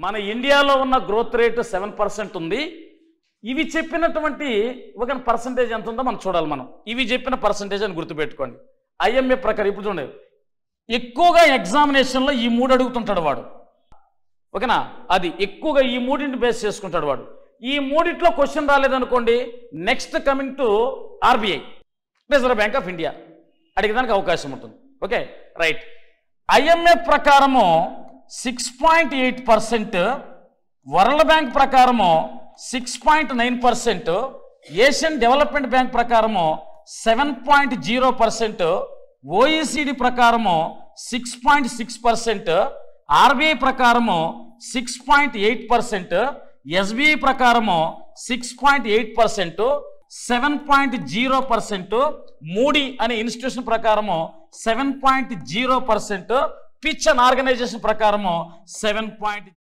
మన ఇండియాలో ఉన్న గ్రోత్ రేట్ 7% ఉంది. ఇవి చెప్పినటువంటి ఒక పర్సంటేజ్ ఎంత ఉందో మనం చూడాలి. మనం ఇవి చెప్పిన పర్సంటేజ్ అని గుర్తుపెట్టుకోండి. IMF ప్రకారం ఇప్పుడు చూడండి, ఎక్కువగా ఎగ్జామినేషన్లో ఈ 3 అడుగుతుంటాడు వాడు, ఓకేనా? అది ఎక్కువగా ఈ 3ని బేస్ చేసుకుంటాడు వాడు. ఈ 3లో క్వశ్చన్ రాలేదనుకోండి, next coming to RBI, reserve bank of India, అడిగేదానికి అవకాశం ఉంటుంది. Okay, right. IMF ప్రకారము 6.8%, వరల్డ్ బ్యాంక్ ప్రకారము 6.9%, ఏషియన్ డెవలప్మెంట్ బ్యాంక్ ప్రకారము 7.0%, OECD ప్రకారము 6.6%, RBI ప్రకారము 6.8%, SBI ప్రకారము 6.8%, 7.0%, మూడీ అనే ఇన్స్టిట్యూషన్ ప్రకారము 7.0%, పిచ్ అండ్ ఆర్గనైజేషన్ ప్రకారము 7.